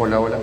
Hola, hola.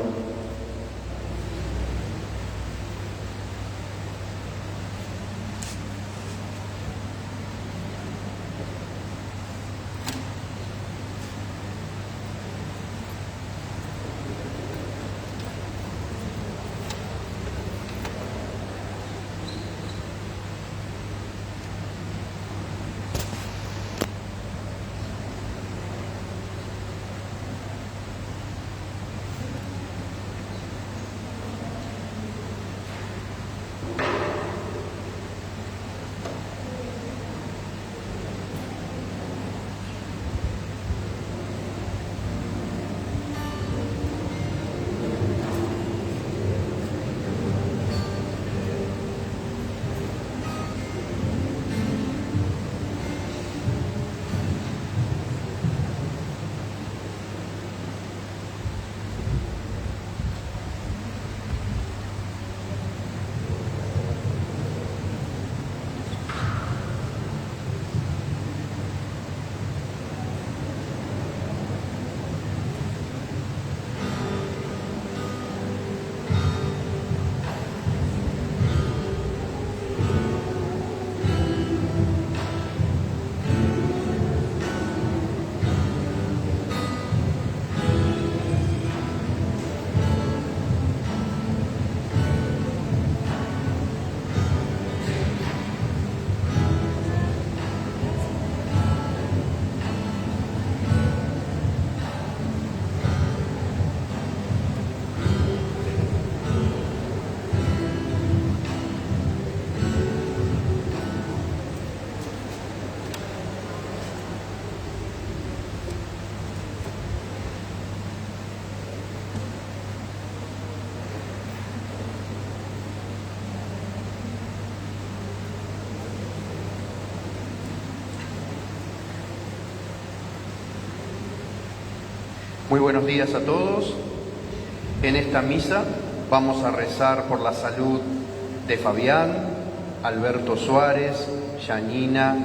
Muy buenos días a todos. En esta misa vamos a rezar por la salud de Fabián, Alberto Suárez, Yanina,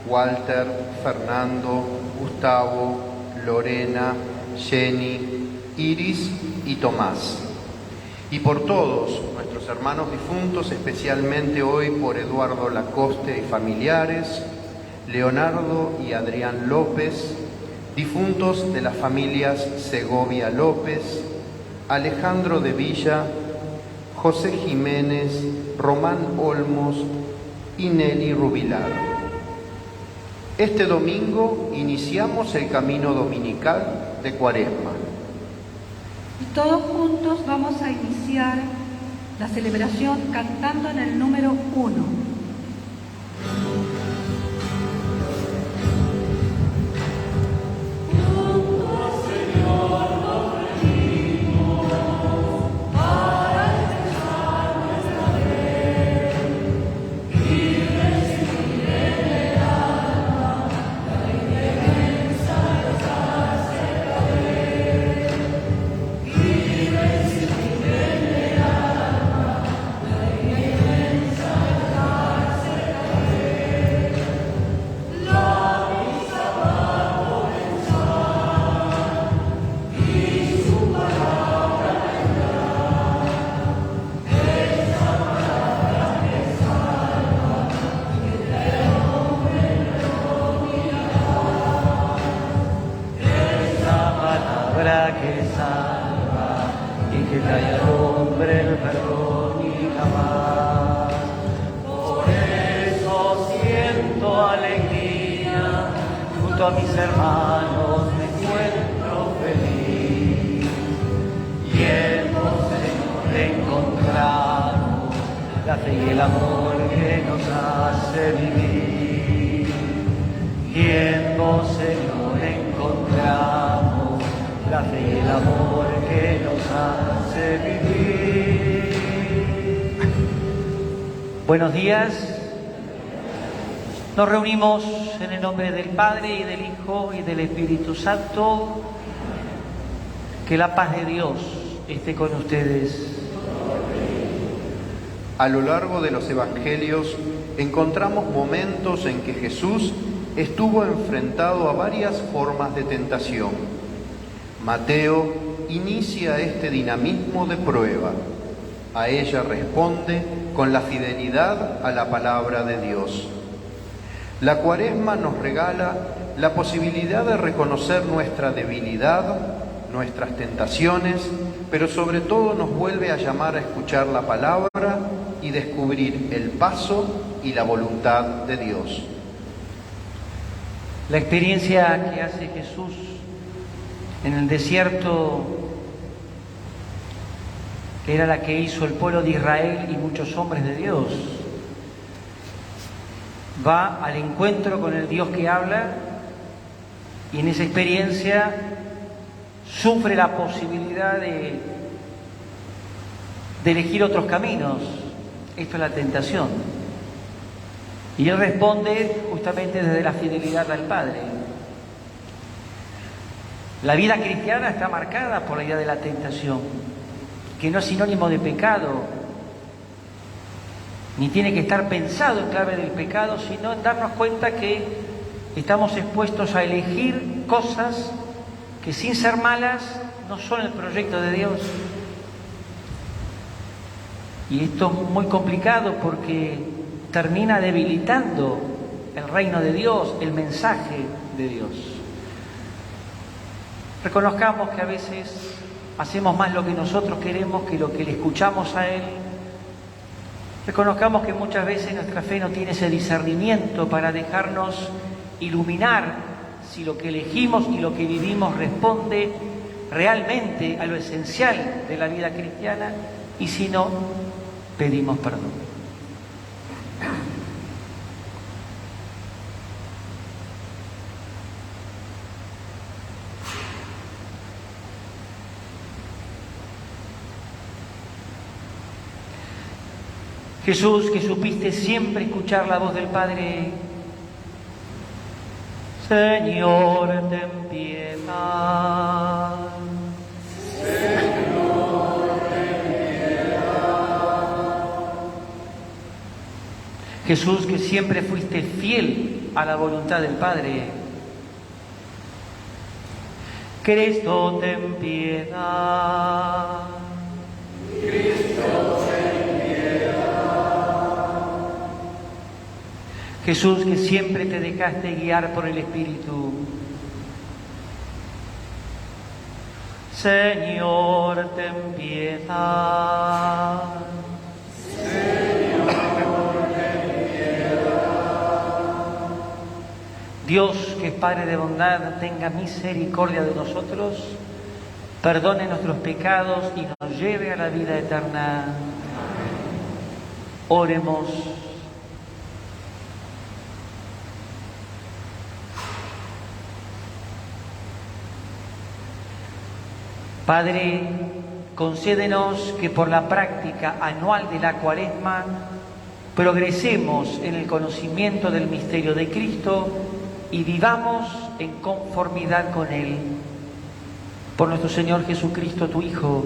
Walter, Fernando, Gustavo, Lorena, Jenny, Iris y Tomás. Y por todos nuestros hermanos difuntos, especialmente hoy por Eduardo Lacoste y familiares, Leonardo y Adrián López, difuntos de las familias Segovia López, Alejandro de Villa, José Jiménez, Román Olmos y Nelly Rubilar. Este domingo iniciamos el camino dominical de Cuaresma. Y todos juntos vamos a iniciar la celebración cantando en el número 1. Que salva y que trae al hombre el perdón y jamás. Por eso siento alegría, junto a mis hermanos me encuentro feliz. Y en vos, Señor, encontramos la fe y el amor que nos hace vivir. Y en vos, Señor, encontramos la fe y el amor que nos hace vivir. Buenos días. Nos reunimos en el nombre del Padre y del Hijo y del Espíritu Santo. Que la paz de Dios esté con ustedes. A lo largo de los evangelios encontramos momentos en que Jesús estuvo enfrentado a varias formas de tentación. Mateo inicia este dinamismo de prueba. A ella responde con la fidelidad a la palabra de Dios. La Cuaresma nos regala la posibilidad de reconocer nuestra debilidad, nuestras tentaciones, pero sobre todo nos vuelve a llamar a escuchar la palabra y descubrir el paso y la voluntad de Dios. La experiencia que hace Jesús en el desierto, que era la que hizo el pueblo de Israel y muchos hombres de Dios, va al encuentro con el Dios que habla y en esa experiencia sufre la posibilidad de elegir otros caminos. Esto es la tentación. Y él responde justamente desde la fidelidad al Padre. La vida cristiana está marcada por la idea de la tentación, que no es sinónimo de pecado, ni tiene que estar pensado en clave del pecado, sino en darnos cuenta que estamos expuestos a elegir cosas que, sin ser malas, no son el proyecto de Dios. Y esto es muy complicado porque termina debilitando el reino de Dios, el mensaje de Dios. Reconozcamos que a veces hacemos más lo que nosotros queremos que lo que le escuchamos a Él. Reconozcamos que muchas veces nuestra fe no tiene ese discernimiento para dejarnos iluminar si lo que elegimos y lo que vivimos responde realmente a lo esencial de la vida cristiana, y si no, pedimos perdón. Jesús, que supiste siempre escuchar la voz del Padre, Señor, ten piedad. Señor, ten piedad. Jesús, que siempre fuiste fiel a la voluntad del Padre, Cristo, ten piedad. Cristo, Jesús, que siempre te dejaste guiar por el Espíritu, Señor, ten piedad. Señor, ten piedad. Dios, que es Padre de bondad, tenga misericordia de nosotros, perdone nuestros pecados y nos lleve a la vida eterna. Oremos. Padre, concédenos que por la práctica anual de la Cuaresma progresemos en el conocimiento del misterio de Cristo y vivamos en conformidad con Él. Por nuestro Señor Jesucristo, tu Hijo,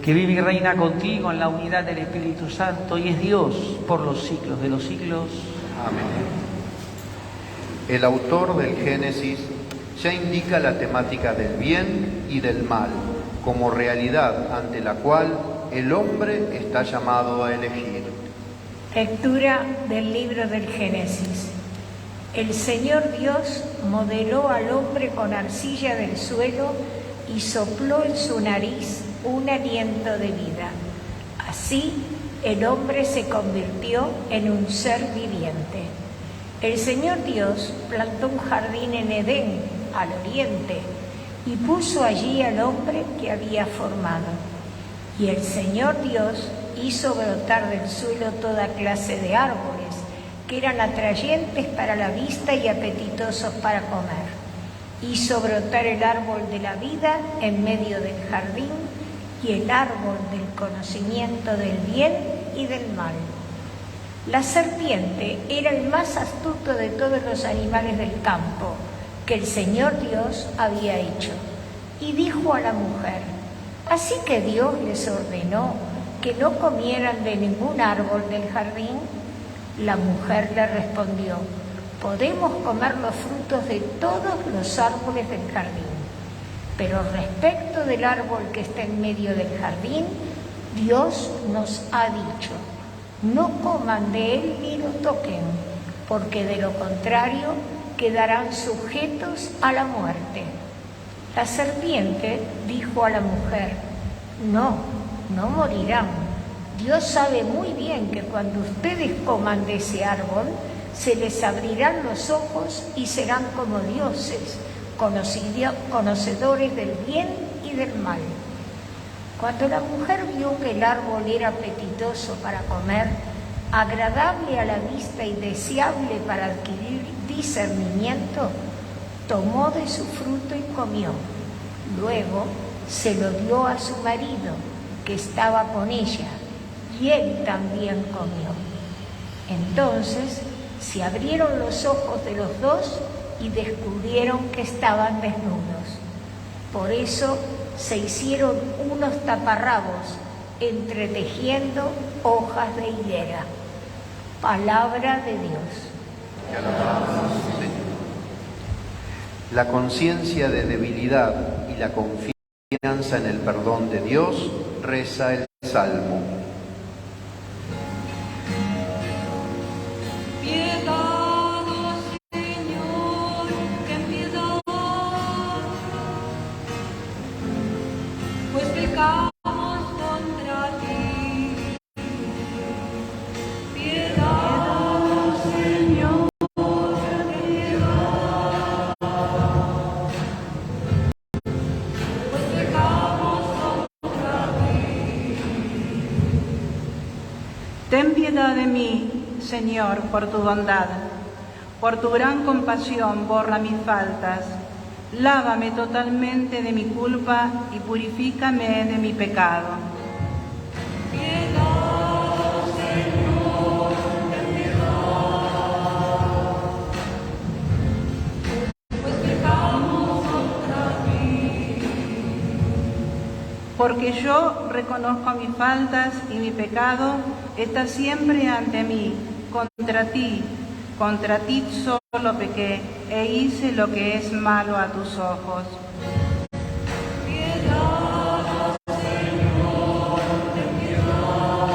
que vive y reina contigo en la unidad del Espíritu Santo y es Dios por los siglos de los siglos. Amén. El autor del Génesis ya indica la temática del bien y del mal como realidad ante la cual el hombre está llamado a elegir. Lectura del libro del Génesis. El Señor Dios modeló al hombre con arcilla del suelo y sopló en su nariz un aliento de vida. Así, el hombre se convirtió en un ser viviente. El Señor Dios plantó un jardín en Edén, al oriente, y puso allí al hombre que había formado. Y el Señor Dios hizo brotar del suelo toda clase de árboles, que eran atrayentes para la vista y apetitosos para comer. Hizo brotar el árbol de la vida en medio del jardín y el árbol del conocimiento del bien y del mal. La serpiente era el más astuto de todos los animales del campo que el Señor Dios había hecho. Y dijo a la mujer: ¿así que Dios les ordenó que no comieran de ningún árbol del jardín? La mujer le respondió: podemos comer los frutos de todos los árboles del jardín. Pero respecto del árbol que está en medio del jardín, Dios nos ha dicho, no coman de él ni lo toquen, porque de lo contrario quedarán sujetos a la muerte. La serpiente dijo a la mujer, no morirán. Dios sabe muy bien que cuando ustedes coman de ese árbol, se les abrirán los ojos y serán como dioses, conocedores del bien y del mal. Cuando la mujer vio que el árbol era apetitoso para comer, agradable a la vista y deseable para adquirir discernimiento, tomó de su fruto y comió. Luego se lo dio a su marido, que estaba con ella, y él también comió. Entonces se abrieron los ojos de los dos y descubrieron que estaban desnudos. Por eso se hicieron unos taparrabos, entretejiendo hojas de higuera. Palabra de Dios. Te alabamos, Señor. La conciencia de debilidad y la confianza en el perdón de Dios reza el Salmo. Ten piedad de mí, Señor, por tu bondad. Por tu gran compasión borra mis faltas. Lávame totalmente de mi culpa y purifícame de mi pecado. Piedad, Señor, ten piedad. Pues pecamos contra ti. Porque yo reconozco mis faltas y mi pecado está siempre ante mí. Contra ti solo pequé e hice lo que es malo a tus ojos. Piedad, Señor, ten piedad.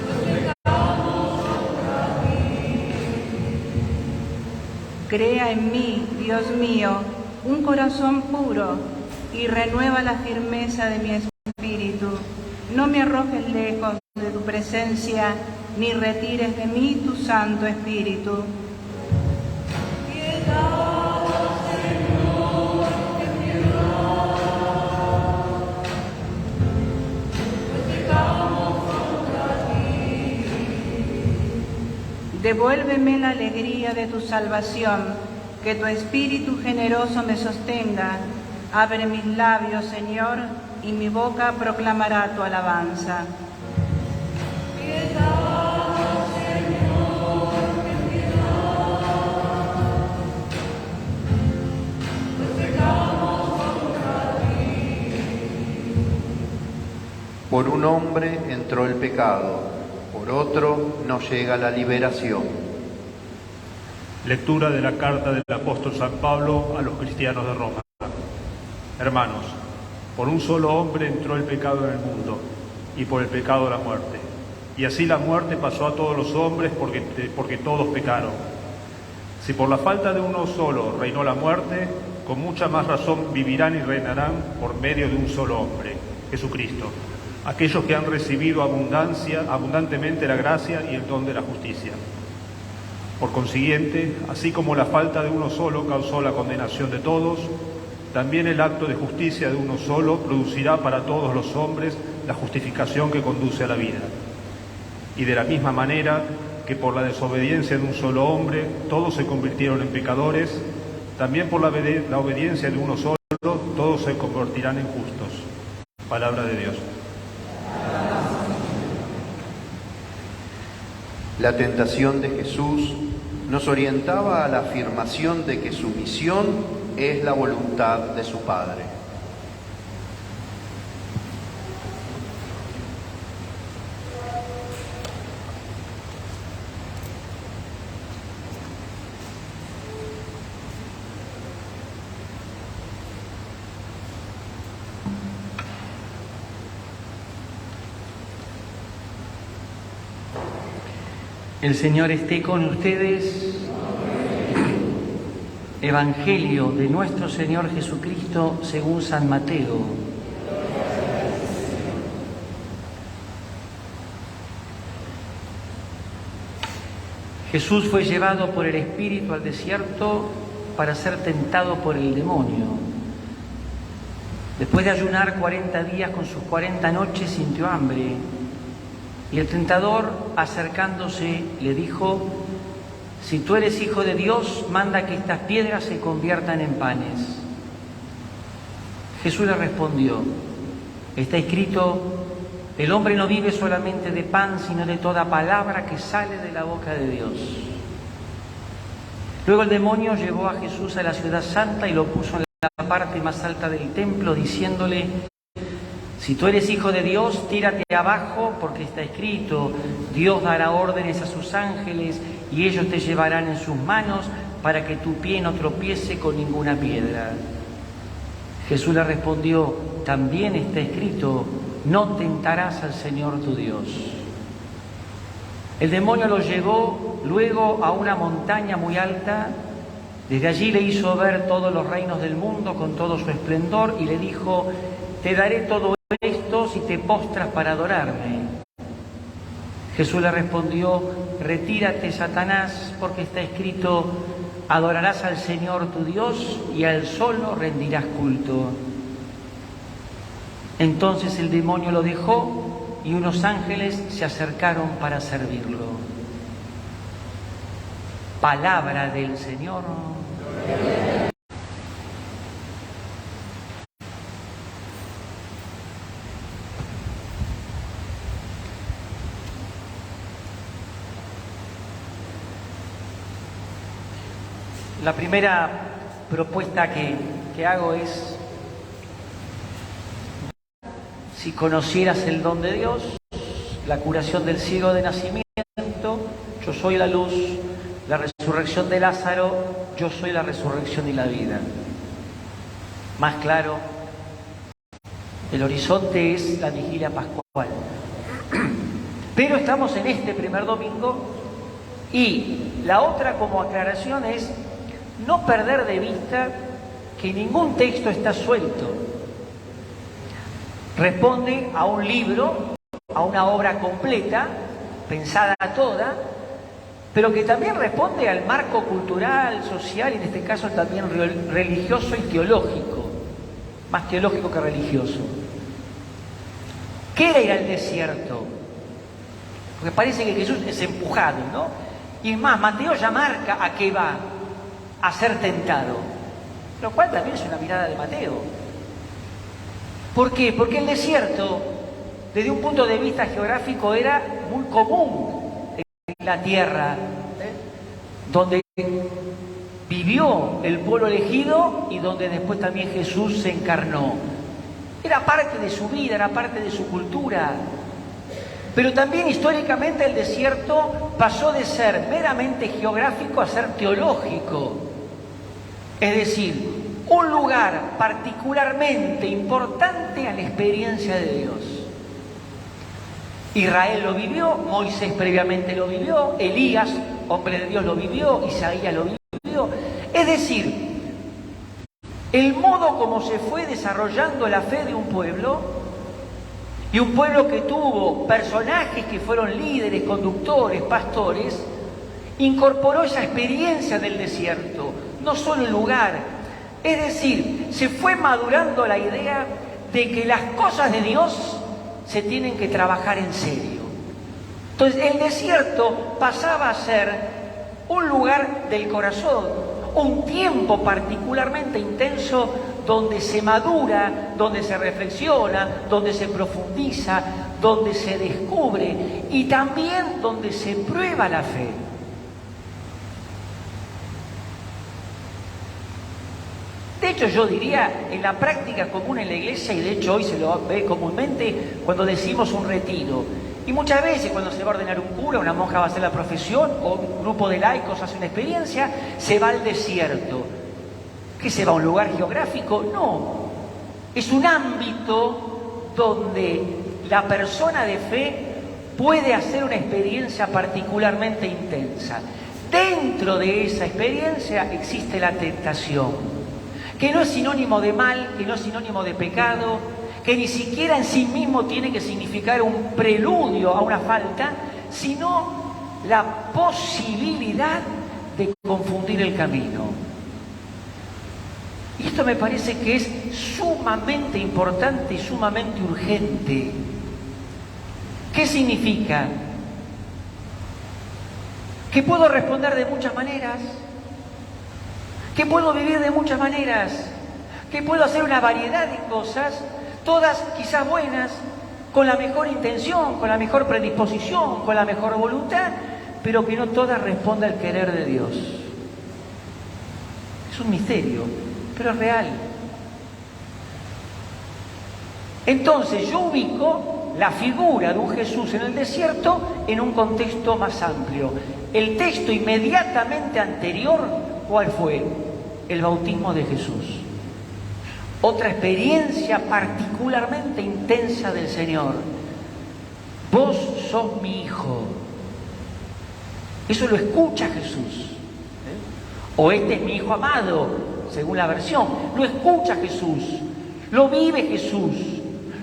Pues pecamos contra ti. Crea en mí, Dios mío, un corazón puro y renueva la firmeza de mi espíritu. No me arrojes lejos de tu presencia, ni retires de mí tu Santo Espíritu. Piedad, Señor, ten piedad. Pues pecamos contra ti. Devuélveme la alegría de tu salvación, que tu Espíritu generoso me sostenga. Abre mis labios, Señor, y mi boca proclamará tu alabanza. Piedad, Señor, ten piedad. Pues pecamos contra ti. Por un hombre entró el pecado, por otro no llega la liberación. Lectura de la carta del apóstol San Pablo a los cristianos de Roma. Hermanos, por un solo hombre entró el pecado en el mundo, y por el pecado la muerte. Y así la muerte pasó a todos los hombres porque todos pecaron. Si por la falta de uno solo reinó la muerte, con mucha más razón vivirán y reinarán por medio de un solo hombre, Jesucristo, aquellos que han recibido abundantemente la gracia y el don de la justicia. Por consiguiente, así como la falta de uno solo causó la condenación de todos, también el acto de justicia de uno solo producirá para todos los hombres la justificación que conduce a la vida. Y de la misma manera que por la desobediencia de un solo hombre todos se convirtieron en pecadores, también por la obediencia de uno solo todos se convertirán en justos. Palabra de Dios. La tentación de Jesús nos orientaba a la afirmación de que su misión es la voluntad de su Padre. El Señor esté con ustedes. Evangelio de nuestro Señor Jesucristo según San Mateo. Jesús fue llevado por el Espíritu al desierto para ser tentado por el demonio. Después de ayunar 40 días con sus 40 noches, sintió hambre. Y el tentador, acercándose, le dijo: si tú eres hijo de Dios, manda que estas piedras se conviertan en panes. Jesús le respondió: está escrito, el hombre no vive solamente de pan, sino de toda palabra que sale de la boca de Dios. Luego el demonio llevó a Jesús a la ciudad santa y lo puso en la parte más alta del templo, diciéndole: si tú eres hijo de Dios, tírate abajo, porque está escrito, Dios dará órdenes a sus ángeles y ellos te llevarán en sus manos para que tu pie no tropiece con ninguna piedra. Jesús le respondió: también está escrito, no tentarás al Señor tu Dios. El demonio lo llevó luego a una montaña muy alta. Desde allí le hizo ver todos los reinos del mundo con todo su esplendor y le dijo: te daré todo esto si te postras para adorarme. Jesús le respondió: retírate, Satanás, porque está escrito, adorarás al Señor tu Dios y a Él solo rendirás culto. Entonces el demonio lo dejó y unos ángeles se acercaron para servirlo. Palabra del Señor. La primera propuesta que hago es: si conocieras el don de Dios, la curación del ciego de nacimiento, yo soy la luz, la resurrección de Lázaro, yo soy la resurrección y la vida. Más claro, el horizonte es la vigilia pascual. Pero estamos en este primer domingo y la otra como aclaración es no perder de vista que ningún texto está suelto. Responde a un libro, a una obra completa, pensada toda, pero que también responde al marco cultural, social y en este caso también religioso y teológico, más teológico que religioso. ¿Qué era ir al desierto? Porque parece que Jesús es empujado, ¿no? Y es más, Mateo ya marca a qué va: a ser tentado, lo cual también es una mirada de Mateo. ¿Por qué? Porque el desierto, desde un punto de vista geográfico, era muy común en la tierra, donde vivió el pueblo elegido y donde después también Jesús se encarnó. Era parte de su vida, era parte de su cultura. Pero también históricamente el desierto pasó de ser meramente geográfico a ser teológico. Es decir, un lugar particularmente importante a la experiencia de Dios. Israel lo vivió, Moisés previamente lo vivió, Elías, hombre de Dios, lo vivió, Isaías lo vivió. Es decir, el modo como se fue desarrollando la fe de un pueblo, y un pueblo que tuvo personajes que fueron líderes, conductores, pastores, incorporó esa experiencia del desierto, no solo el lugar. Es decir, se fue madurando la idea de que las cosas de Dios se tienen que trabajar en serio. Entonces, el desierto pasaba a ser un lugar del corazón, un tiempo particularmente intenso donde se madura, donde se reflexiona, donde se profundiza, donde se descubre y también donde se prueba la fe. De hecho, yo diría, en la práctica común en la iglesia, y de hecho hoy se lo ve comúnmente cuando decimos un retiro, y muchas veces cuando se va a ordenar un cura, una monja va a hacer la profesión, o un grupo de laicos hace una experiencia, se va al desierto. ¿Qué se va a un lugar geográfico? No. Es un ámbito donde la persona de fe puede hacer una experiencia particularmente intensa. Dentro de esa experiencia existe la tentación, que no es sinónimo de mal, que no es sinónimo de pecado, que ni siquiera en sí mismo tiene que significar un preludio a una falta, sino la posibilidad de confundir el camino. Y esto me parece que es sumamente importante y sumamente urgente. ¿Qué significa? Que puedo responder de muchas maneras, que puedo vivir de muchas maneras, que puedo hacer una variedad de cosas, todas quizás buenas, con la mejor intención, con la mejor predisposición, con la mejor voluntad, pero que no todas respondan al querer de Dios. Es un misterio, pero es real. Entonces yo ubico la figura de un Jesús en el desierto en un contexto más amplio. El texto inmediatamente anterior, ¿cuál fue? El bautismo de Jesús. Otra experiencia particularmente intensa del Señor. Vos sos mi hijo. Eso lo escucha Jesús. O este es mi hijo amado, según la versión. Lo escucha Jesús, lo vive Jesús,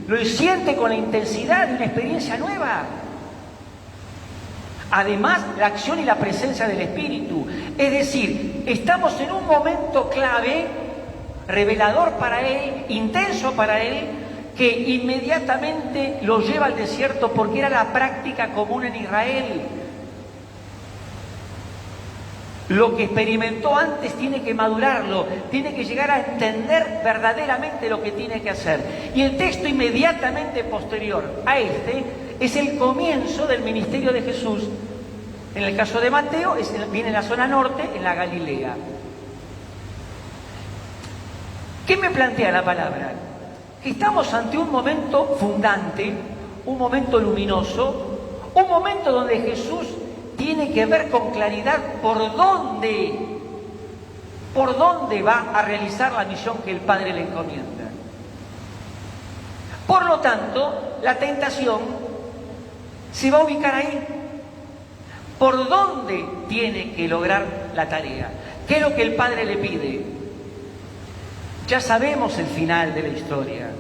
lo siente con la intensidad de una experiencia nueva. Además, la acción y la presencia del Espíritu. Es decir, estamos en un momento clave, revelador para él, intenso para él, que inmediatamente lo lleva al desierto porque era la práctica común en Israel. Lo que experimentó antes tiene que madurarlo, tiene que llegar a entender verdaderamente lo que tiene que hacer. Y el texto inmediatamente posterior a este es el comienzo del ministerio de Jesús. En el caso de Mateo, viene en la zona norte, en la Galilea. ¿Qué me plantea la palabra? Que estamos ante un momento fundante, un momento luminoso, un momento donde Jesús tiene que ver con claridad por dónde va a realizar la misión que el Padre le encomienda. Por lo tanto, la tentación se va a ubicar ahí. ¿Por dónde tiene que lograr la tarea? ¿Qué es lo que el Padre le pide? Ya sabemos el final de la historia.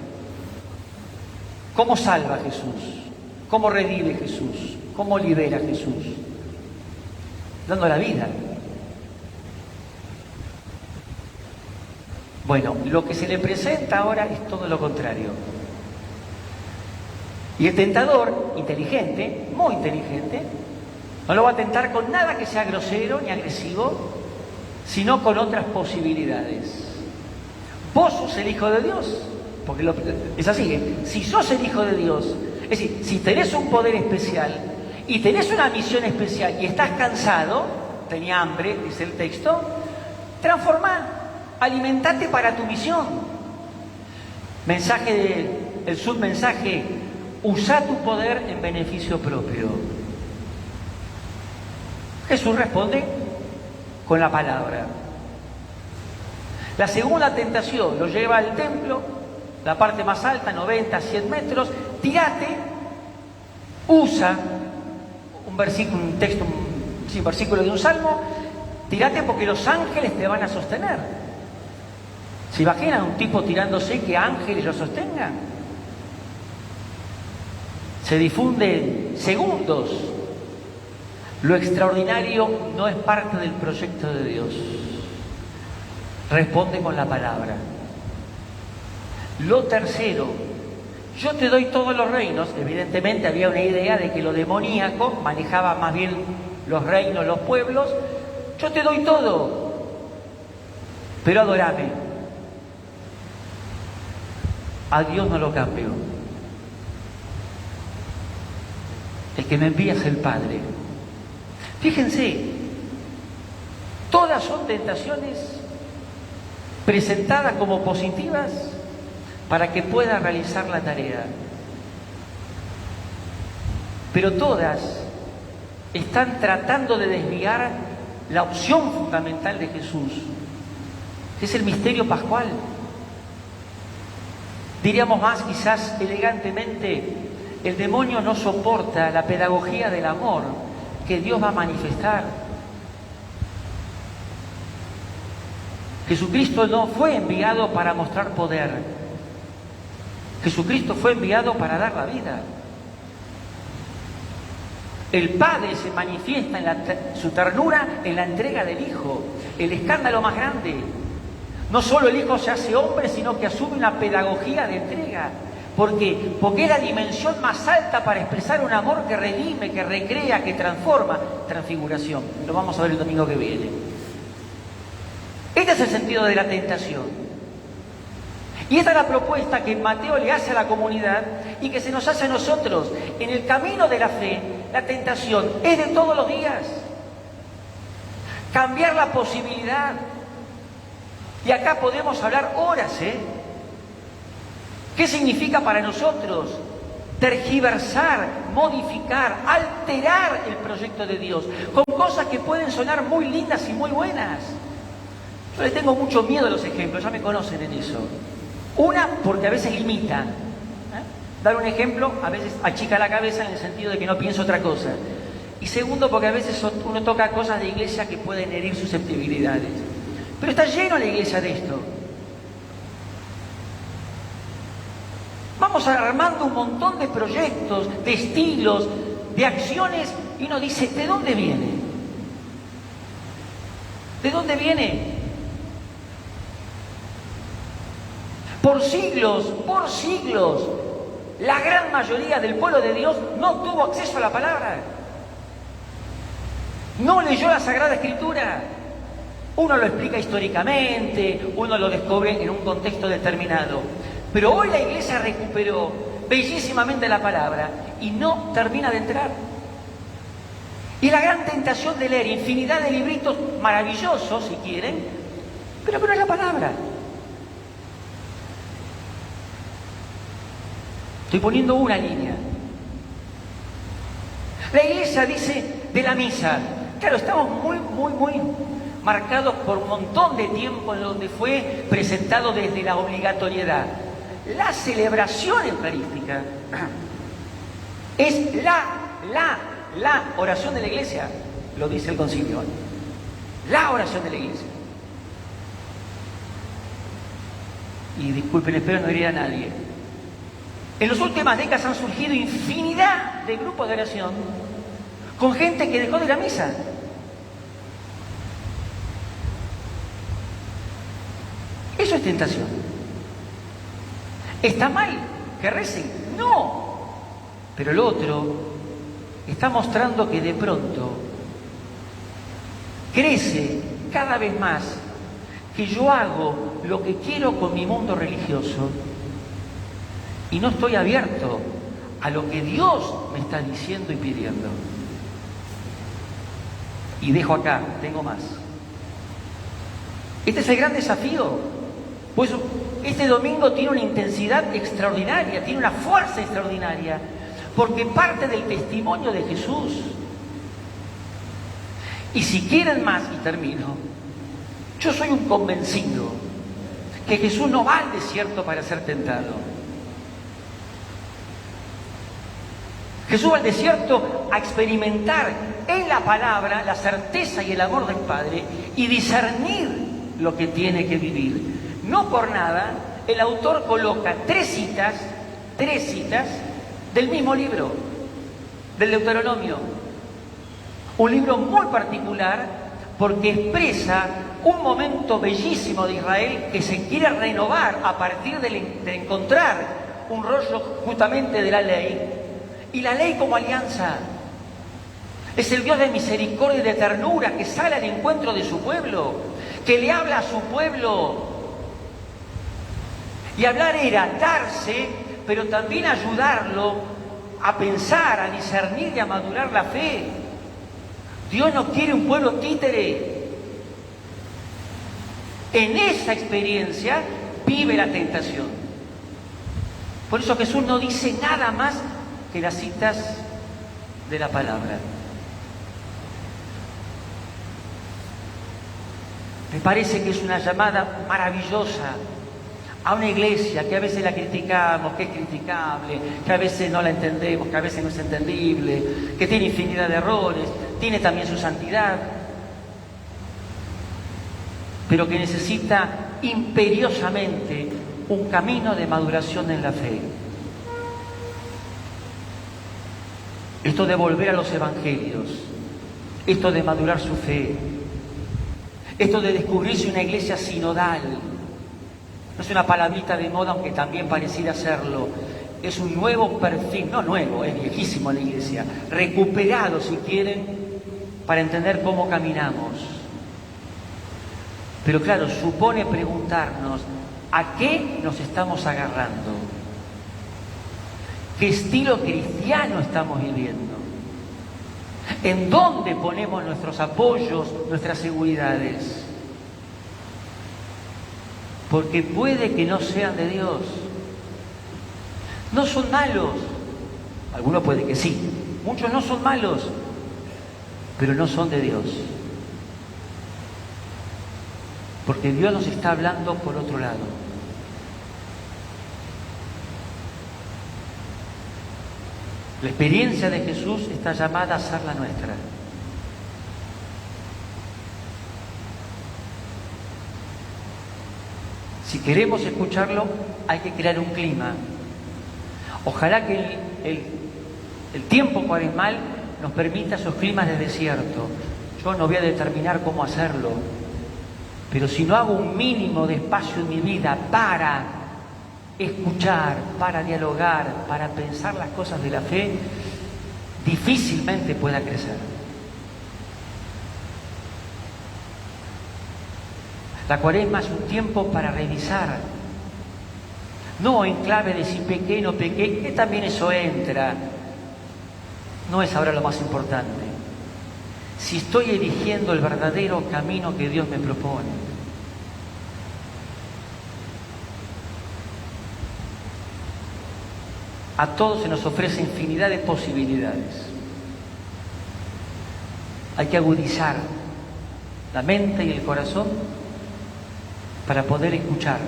¿Cómo salva a Jesús? ¿Cómo revive Jesús? ¿Cómo libera a Jesús? Dando la vida. Bueno, lo que se le presenta ahora es todo lo contrario. Y el tentador, inteligente, muy inteligente, no lo va a tentar con nada que sea grosero ni agresivo, sino con otras posibilidades. Vos sos el Hijo de Dios, porque es así, si sos el Hijo de Dios, es decir, si tenés un poder especial y tenés una misión especial y estás cansado, tenía hambre, dice el texto, transformá, alimentate para tu misión. El submensaje, usá tu poder en beneficio propio. Jesús responde con la palabra. La segunda tentación lo lleva al templo, la parte más alta, 90, 100 metros, tirate, usa un versículo de un salmo, tirate porque los ángeles te van a sostener. ¿Se imaginan un tipo tirándose que ángeles lo sostengan? Se difunde en segundos. Lo extraordinario no es parte del proyecto de Dios. Responde con la palabra. Lo tercero, yo te doy todos los reinos. Evidentemente había una idea de que lo demoníaco manejaba más bien los reinos, los pueblos. Yo te doy todo, pero adorame. A Dios no lo cambio. El que me envía es el Padre. Fíjense, todas son tentaciones presentadas como positivas para que pueda realizar la tarea. Pero todas están tratando de desviar la opción fundamental de Jesús, que es el misterio pascual. Diríamos más quizás elegantemente, el demonio no soporta la pedagogía del amor que Dios va a manifestar. Jesucristo no fue enviado para mostrar poder. Jesucristo fue enviado para dar la vida. El Padre se manifiesta en su ternura en la entrega del Hijo, el escándalo más grande. No solo el Hijo se hace hombre, sino que asume una pedagogía de entrega. ¿Por qué? Porque es la dimensión más alta para expresar un amor que redime, que recrea, que transforma. Transfiguración. Lo vamos a ver el domingo que viene. Este es el sentido de la tentación. Y esta es la propuesta que Mateo le hace a la comunidad y que se nos hace a nosotros. En el camino de la fe, la tentación es de todos los días. Cambiar la posibilidad. Y acá podemos hablar horas, ¿Qué significa para nosotros? Tergiversar, modificar, alterar el proyecto de Dios con cosas que pueden sonar muy lindas y muy buenas. Yo le tengo mucho miedo a los ejemplos, ya me conocen en eso. Una, porque a veces limitan. Dar un ejemplo, a veces achica la cabeza en el sentido de que no pienso otra cosa. Y segundo, porque a veces uno toca cosas de iglesia que pueden herir susceptibilidades. Pero está lleno la iglesia de esto. Vamos armando un montón de proyectos, de estilos, de acciones, y uno dice, ¿de dónde viene? ¿De dónde viene? Por siglos, la gran mayoría del pueblo de Dios no tuvo acceso a la palabra. No leyó la Sagrada Escritura. Uno lo explica históricamente, uno lo descubre en un contexto determinado. Pero hoy la iglesia recuperó bellísimamente la palabra y no termina de entrar. Y la gran tentación de leer infinidad de libritos maravillosos, si quieren, pero que no es la palabra. Estoy poniendo una línea. La iglesia dice de la misa. Claro, estamos muy marcados por un montón de tiempo en donde fue presentado desde la obligatoriedad. La celebración eucarística es la oración de la iglesia, lo dice el concilio. La oración de la iglesia. Y disculpen, espero no herir a nadie. En las últimas décadas han surgido infinidad de grupos de oración con gente que dejó de la misa. Eso es tentación. ¿Está mal que recen? No. Pero el otro está mostrando que de pronto crece cada vez más que yo hago lo que quiero con mi mundo religioso y no estoy abierto a lo que Dios me está diciendo y pidiendo. Y dejo acá, tengo más. Este es el gran desafío. Pues este domingo tiene una intensidad extraordinaria, tiene una fuerza extraordinaria, porque parte del testimonio de Jesús. Y si quieren más, y termino, yo soy un convencido que Jesús no va al desierto para ser tentado. Jesús va al desierto a experimentar en la palabra la certeza y el amor del Padre y discernir lo que tiene que vivir. No por nada, el autor coloca tres citas del mismo libro, del Deuteronomio. Un libro muy particular porque expresa un momento bellísimo de Israel que se quiere renovar a partir de encontrar un rollo justamente de la ley. Y la ley como alianza. Es el Dios de misericordia y de ternura que sale al encuentro de su pueblo, que le habla a su pueblo. Y hablar era darse, pero también ayudarlo a pensar, a discernir y a madurar la fe. Dios no quiere un pueblo títere. En esa experiencia vive la tentación. Por eso Jesús no dice nada más que las citas de la palabra. Me parece que es una llamada maravillosa a una iglesia que a veces la criticamos, que es criticable, que a veces no la entendemos, que a veces no es entendible, que tiene infinidad de errores, tiene también su santidad, pero que necesita imperiosamente un camino de maduración en la fe. Esto de volver a los evangelios, esto de madurar su fe, esto de descubrirse una iglesia sinodal, no es una palabrita de moda, aunque también pareciera serlo, es un nuevo perfil, no nuevo, es viejísimo la iglesia, recuperado si quieren, para entender cómo caminamos. Pero claro, supone preguntarnos, ¿a qué nos estamos agarrando? ¿Qué estilo cristiano estamos viviendo? ¿En dónde ponemos nuestros apoyos, nuestras seguridades? Porque puede que no sean de Dios. No son malos. Algunos puede que sí. Muchos no son malos, pero no son de Dios. Porque Dios nos está hablando por otro lado. La experiencia de Jesús está llamada a ser la nuestra. Si queremos escucharlo, hay que crear un clima. Ojalá que el tiempo cuaresmal nos permita esos climas de desierto. Yo no voy a determinar cómo hacerlo, pero si no hago un mínimo de espacio en mi vida para escuchar, para dialogar, para pensar las cosas de la fe, difícilmente pueda crecer. La cuaresma es un tiempo para revisar, no en clave de si pequé, no pequé, que también eso entra, no es ahora lo más importante. Si estoy eligiendo el verdadero camino que Dios me propone. A todos se nos ofrece infinidad de posibilidades. Hay que agudizar la mente y el corazón para poder escuchar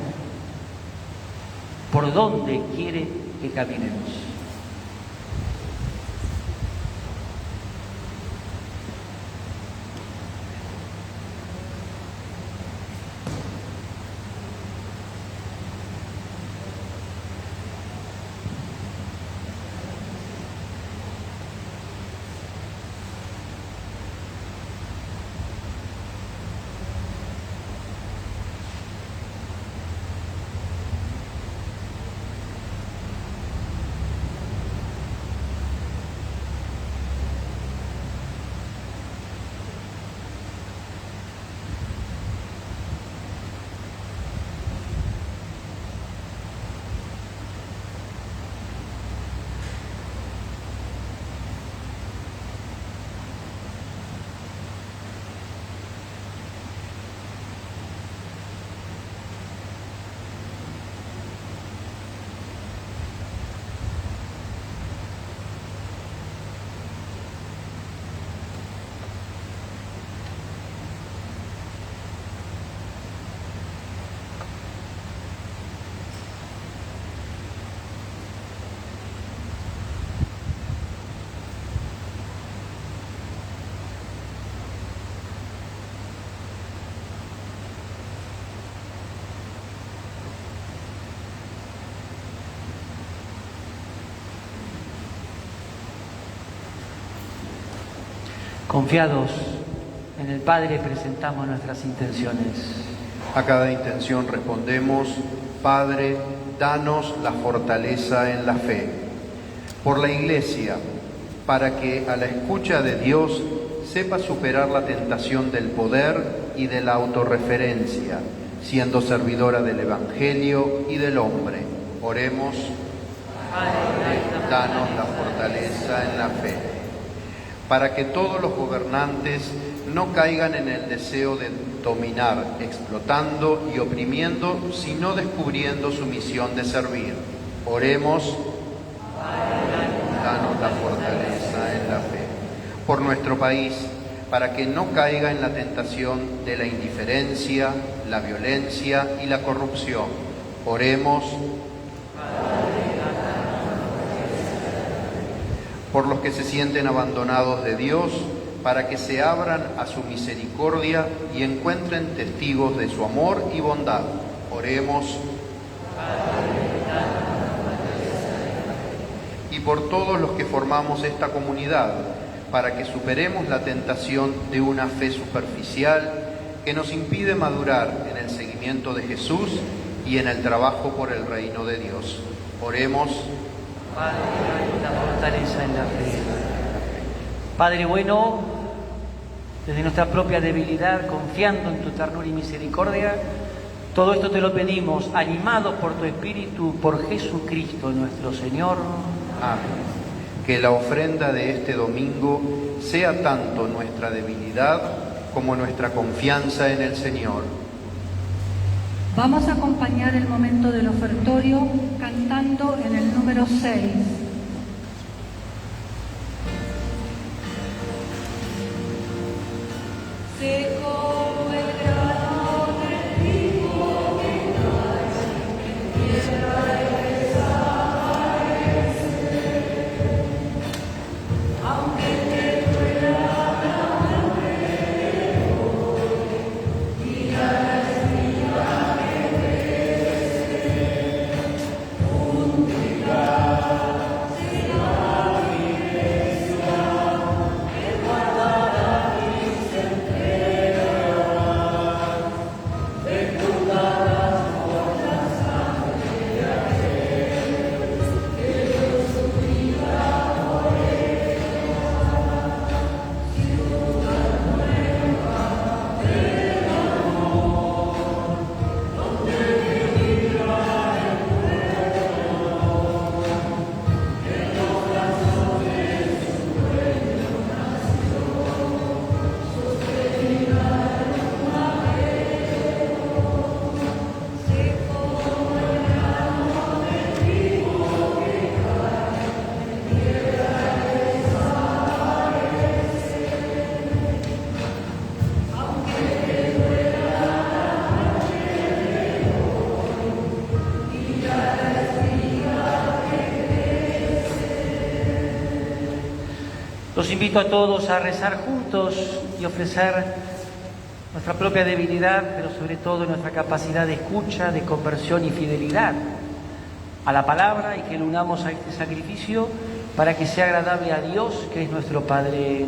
por dónde quiere que caminemos. Confiados en el Padre presentamos nuestras intenciones. A cada intención respondemos: Padre, danos la fortaleza en la fe. Por la Iglesia, para que a la escucha de Dios sepa superar la tentación del poder y de la autorreferencia, siendo servidora del Evangelio y del hombre. Oremos. Padre, danos la fortaleza en la fe. Para que todos los gobernantes no caigan en el deseo de dominar, explotando y oprimiendo, sino descubriendo su misión de servir. Oremos. Danos la fortaleza en la fe. Por nuestro país, para que no caiga en la tentación de la indiferencia, la violencia y la corrupción. Oremos. Por los que se sienten abandonados de Dios, para que se abran a su misericordia y encuentren testigos de su amor y bondad. Oremos. Y por todos los que formamos esta comunidad, para que superemos la tentación de una fe superficial que nos impide madurar en el seguimiento de Jesús y en el trabajo por el reino de Dios. Oremos. Padre, danos la fortaleza en la fe. Padre bueno, desde nuestra propia debilidad, confiando en tu ternura y misericordia, todo esto te lo pedimos, animados por tu Espíritu, por Jesucristo nuestro Señor. Amén. Que la ofrenda de este domingo sea tanto nuestra debilidad como nuestra confianza en el Señor. Vamos a acompañar el momento del ofertorio cantando en el número 6. Sé como el grano del trigo que cae en tierra y desaparece, aunque te duela la muerte y la espiga que crece, un día será mi iglesia que guardará mis entregas. Los invito a todos a rezar juntos y ofrecer nuestra propia debilidad, pero sobre todo nuestra capacidad de escucha, de conversión y fidelidad a la palabra, y que lo unamos a este sacrificio para que sea agradable a Dios, que es nuestro Padre.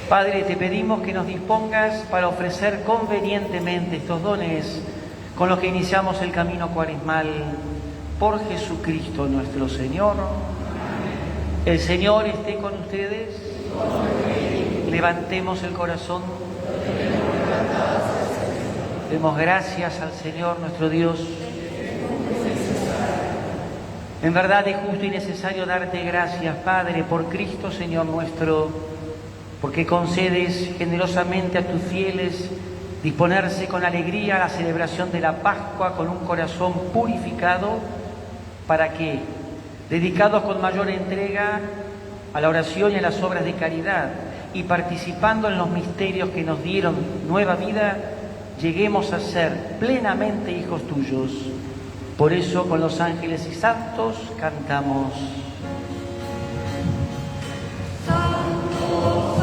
Padre, te pedimos que nos dispongas para ofrecer convenientemente estos dones con los que iniciamos el camino cuaresmal por Jesucristo nuestro Señor. El Señor esté con ustedes. Levantemos el corazón. Demos gracias al Señor nuestro Dios. En verdad es justo y necesario darte gracias, Padre, por Cristo Señor nuestro, porque concedes generosamente a tus fieles disponerse con alegría a la celebración de la Pascua con un corazón purificado, para que, dedicados con mayor entrega a la oración y a las obras de caridad, y participando en los misterios que nos dieron nueva vida, lleguemos a ser plenamente hijos tuyos. Por eso, con los ángeles y santos cantamos. Oh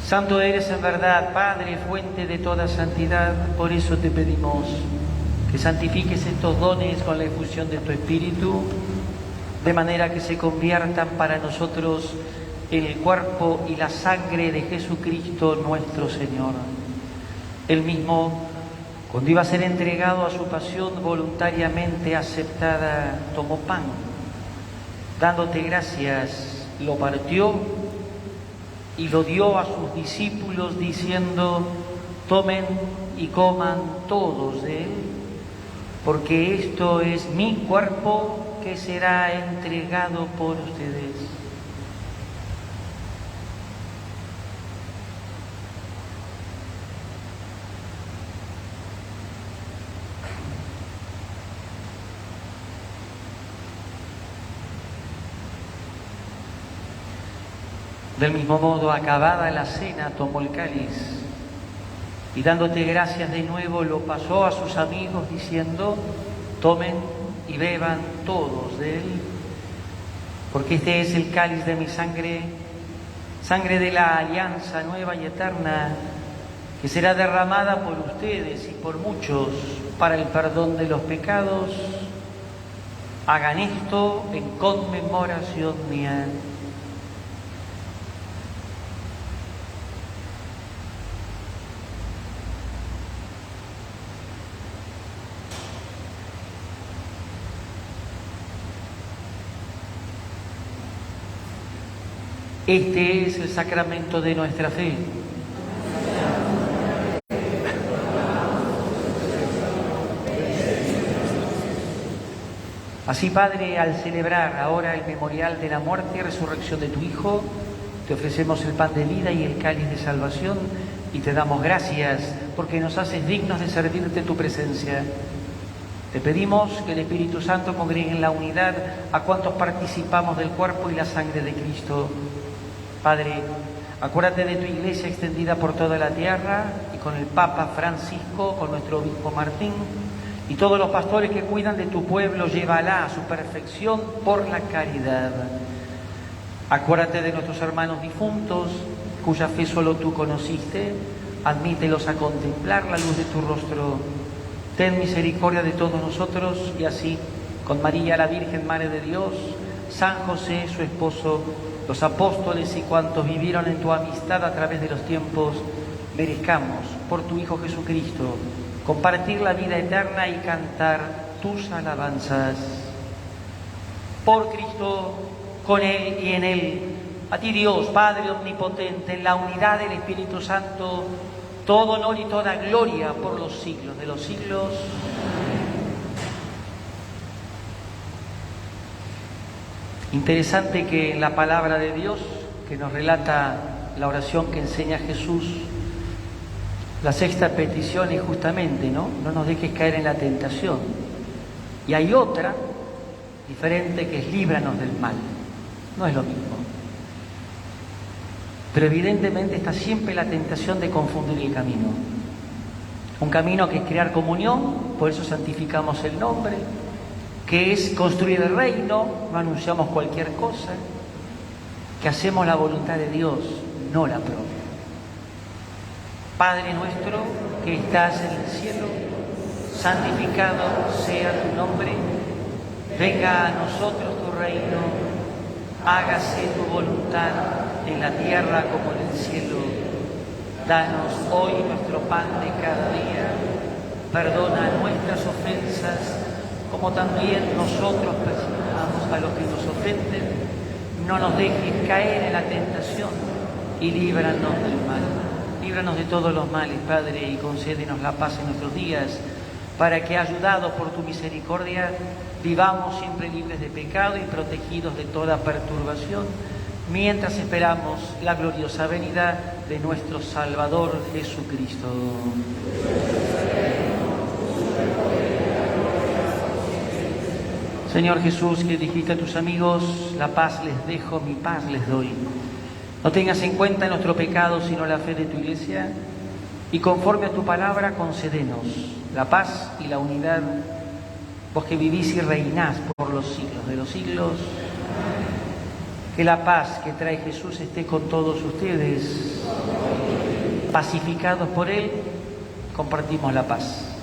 Santo eres en verdad, Padre, fuente de toda santidad. Por eso te pedimos que santifiques estos dones con la efusión de tu Espíritu, de manera que se conviertan para nosotros en el cuerpo y la sangre de Jesucristo nuestro Señor. Él mismo, cuando iba a ser entregado a su pasión voluntariamente aceptada, tomó pan, dándote gracias, lo partió y lo dio a sus discípulos diciendo: tomen y coman todos de él, porque esto es mi cuerpo que será entregado por ustedes. Del mismo modo, acabada la cena, tomó el cáliz y dándote gracias de nuevo, lo pasó a sus amigos diciendo: tomen y beban todos de él, porque este es el cáliz de mi sangre, sangre de la alianza nueva y eterna, que será derramada por ustedes y por muchos para el perdón de los pecados. Hagan esto en conmemoración mía. Este es el sacramento de nuestra fe. Así, Padre, al celebrar ahora el memorial de la muerte y resurrección de tu Hijo, te ofrecemos el pan de vida y el cáliz de salvación y te damos gracias porque nos haces dignos de servirte en tu presencia. Te pedimos que el Espíritu Santo congregue en la unidad a cuantos participamos del cuerpo y la sangre de Cristo. Padre, acuérdate de tu Iglesia extendida por toda la tierra y con el Papa Francisco, con nuestro Obispo Martín y todos los pastores que cuidan de tu pueblo, llévala a su perfección por la caridad. Acuérdate de nuestros hermanos difuntos, cuya fe solo tú conociste, admítelos a contemplar la luz de tu rostro. Ten misericordia de todos nosotros y así, con María la Virgen Madre de Dios, San José su esposo, los apóstoles y cuantos vivieron en tu amistad a través de los tiempos, merezcamos, por tu Hijo Jesucristo, compartir la vida eterna y cantar tus alabanzas. Por Cristo, con Él y en Él, a ti Dios, Padre omnipotente, en la unidad del Espíritu Santo, todo honor y toda gloria por los siglos de los siglos. Interesante que en la palabra de Dios, que nos relata la oración que enseña Jesús, la sexta petición es justamente, no nos dejes caer en la tentación. Y hay otra diferente que es líbranos del mal. No es lo mismo. Pero evidentemente está siempre la tentación de confundir el camino. Un camino que es crear comunión, por eso santificamos el nombre, que es construir el reino, no anunciamos cualquier cosa, que hacemos la voluntad de Dios, no la propia. Padre nuestro que estás en el cielo, santificado sea tu nombre, venga a nosotros tu reino, hágase tu voluntad en la tierra como en el cielo. Danos hoy nuestro pan de cada día, perdona nuestras ofensas, como también nosotros perdonamos a los que nos ofenden. No nos dejes caer en la tentación y líbranos del mal. Líbranos de todos los males, Padre, y concédenos la paz en nuestros días, para que, ayudados por tu misericordia, vivamos siempre libres de pecado y protegidos de toda perturbación, mientras esperamos la gloriosa venida de nuestro Salvador Jesucristo. Señor Jesús, que dijiste a tus amigos, la paz les dejo, mi paz les doy. No tengas en cuenta nuestro pecado, sino la fe de tu Iglesia, y conforme a tu palabra concédenos la paz y la unidad, vos que vivís y reinás por los siglos de los siglos. Que la paz que trae Jesús esté con todos ustedes. Pacificados por Él, compartimos la paz.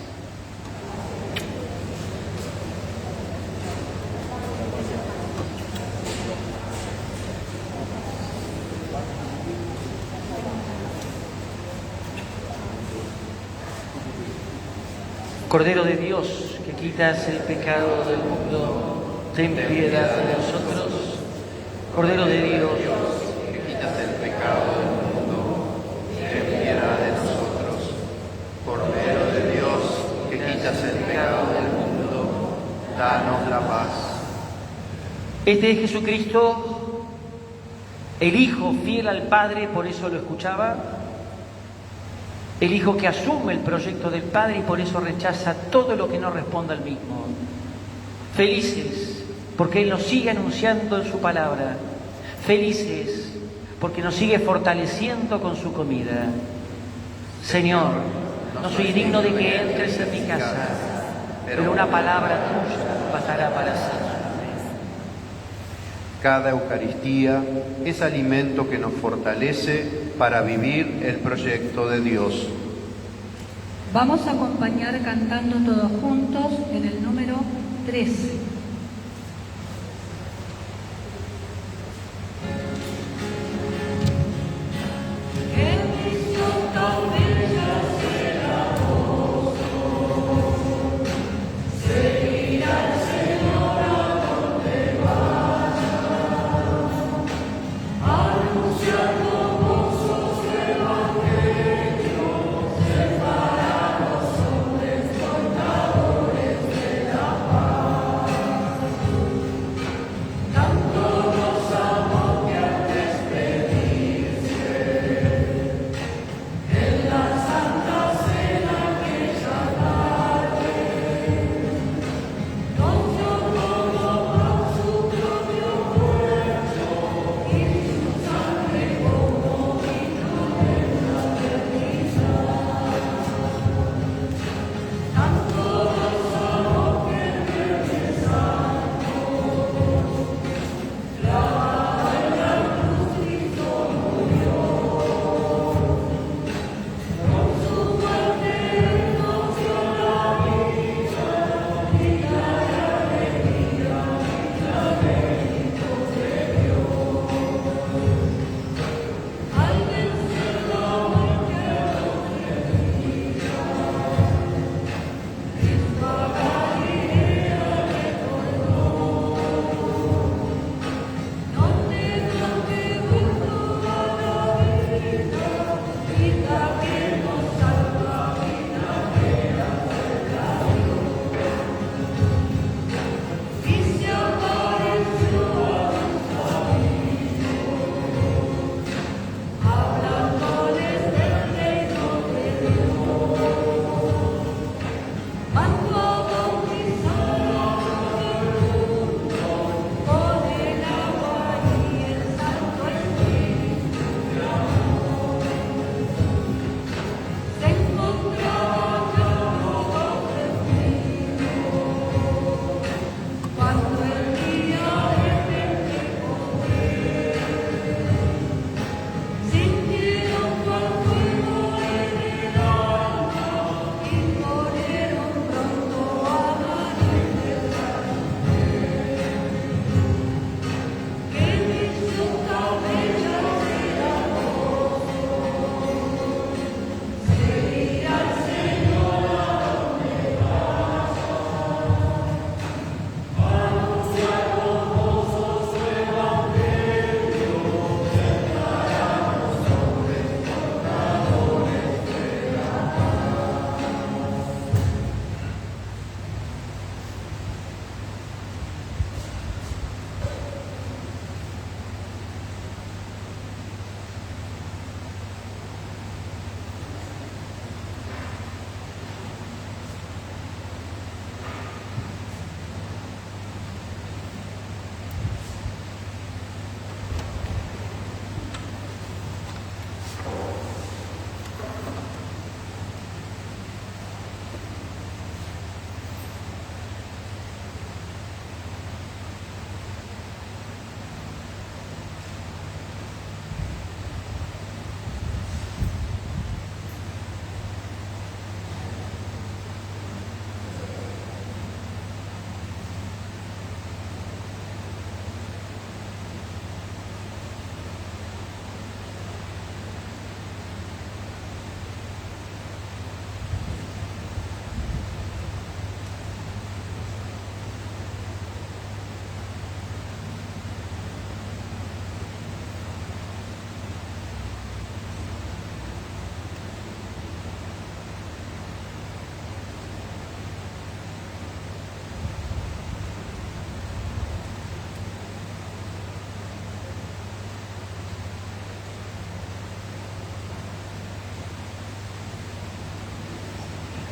Cordero de Dios, que quitas el pecado del mundo, ten piedad de nosotros. Cordero de Dios, que quitas el pecado del mundo, ten piedad de nosotros. Cordero de Dios, que quitas el pecado del mundo, danos la paz. este es Jesucristo, el Hijo fiel al Padre, por eso lo escuchaba. El Hijo que asume el proyecto del Padre y por eso rechaza todo lo que no responda al mismo. Felices, porque Él nos sigue anunciando en su palabra. Felices, porque nos sigue fortaleciendo con su comida. Señor, no soy digno de que entres en mi casa, pero una palabra tuya bastará para siempre. Cada Eucaristía es alimento que nos fortalece para vivir el proyecto de Dios. Vamos a acompañar cantando todos juntos en el número 13. Evangelio,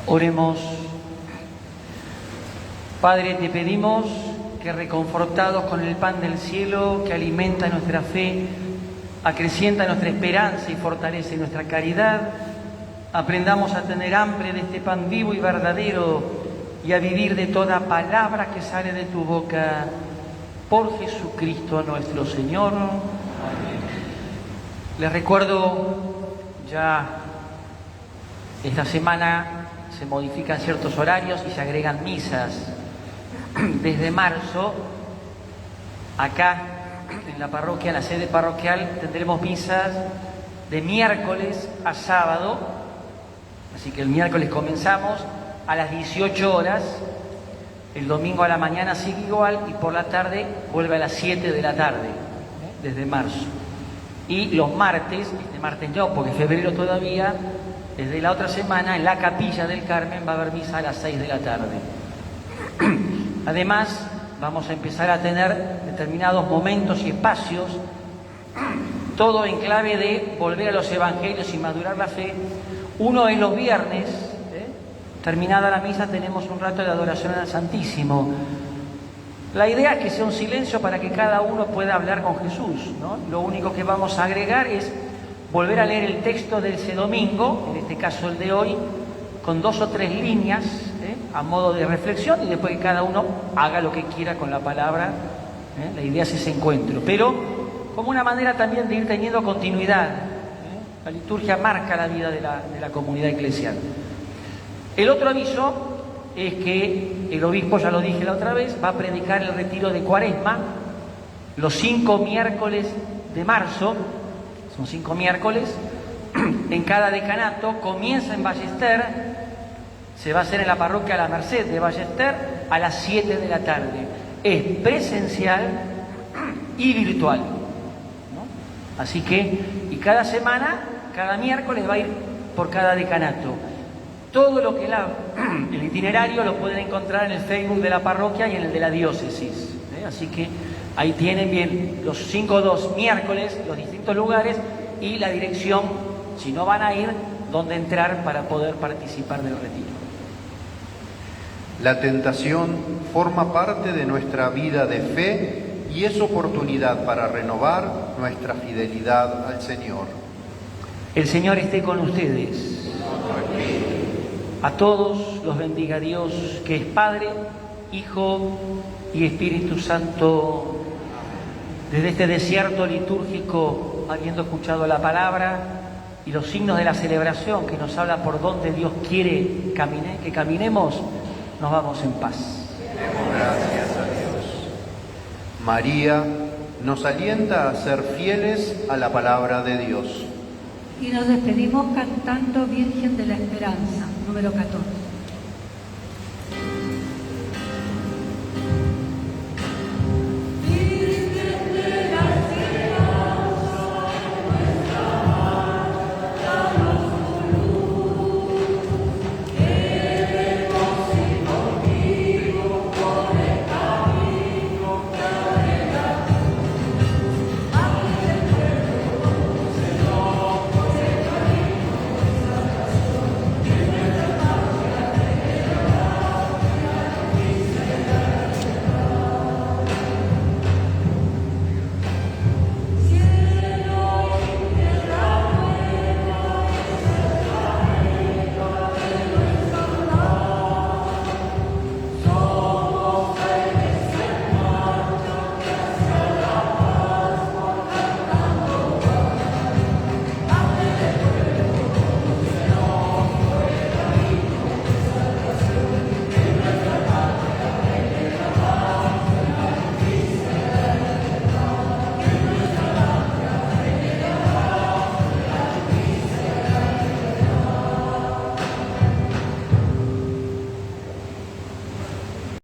Oremos. Padre, te pedimos que, reconfortados con el pan del cielo que alimenta nuestra fe, acrecienta nuestra esperanza y fortalece nuestra caridad, aprendamos a tener hambre de este pan vivo y verdadero y a vivir de toda palabra que sale de tu boca. Por Jesucristo nuestro Señor. Amén. Les recuerdo, ya esta semana se modifican ciertos horarios y se agregan misas. Desde marzo, acá en la parroquia, en la sede parroquial, tendremos misas de miércoles a sábado. Así que el miércoles comenzamos a las 18 horas, el domingo a la mañana sigue igual y por la tarde vuelve a las 7 de la tarde, desde marzo. Y los martes, este martes no, porque febrero todavía, desde la otra semana en la Capilla del Carmen va a haber misa a las 6 de la tarde. Además, vamos a empezar a tener determinados momentos y espacios, todo en clave de volver a los evangelios y madurar la fe. Uno es los viernes, terminada la misa tenemos un rato de adoración al Santísimo. La idea es que sea un silencio para que cada uno pueda hablar con Jesús, ¿no? Lo único que vamos a agregar es volver a leer el texto de ese domingo, en este caso el de hoy, con 2 o 3 líneas, a modo de reflexión, y después que cada uno haga lo que quiera con la palabra. La idea es ese encuentro, pero como una manera también de ir teniendo continuidad. La liturgia marca la vida de la comunidad eclesial. El otro aviso es que el obispo, ya lo dije la otra vez, va a predicar el retiro de Cuaresma los 5 miércoles de marzo. Son 5 miércoles en cada decanato. Comienza en Ballester, se va a hacer en la parroquia La Merced de Ballester a las 7 de la tarde. Es presencial y virtual, ¿no? Así que, y cada semana, cada miércoles va a ir por cada decanato. Todo lo que el itinerario lo pueden encontrar en el Facebook de la parroquia y en el de la diócesis. Así que ahí tienen bien los 5 miércoles, los distintos lugares y la dirección, si no van a ir, dónde entrar para poder participar del retiro. La tentación forma parte de nuestra vida de fe y es oportunidad para renovar nuestra fidelidad al Señor. El Señor esté con ustedes. A todos los bendiga Dios, que es Padre, Hijo y Espíritu Santo. Desde este desierto litúrgico, habiendo escuchado la palabra y los signos de la celebración que nos habla por donde Dios quiere que caminemos, nos vamos en paz. Demos gracias a Dios. María nos alienta a ser fieles a la palabra de Dios. Y nos despedimos cantando Virgen de la Esperanza, número 14.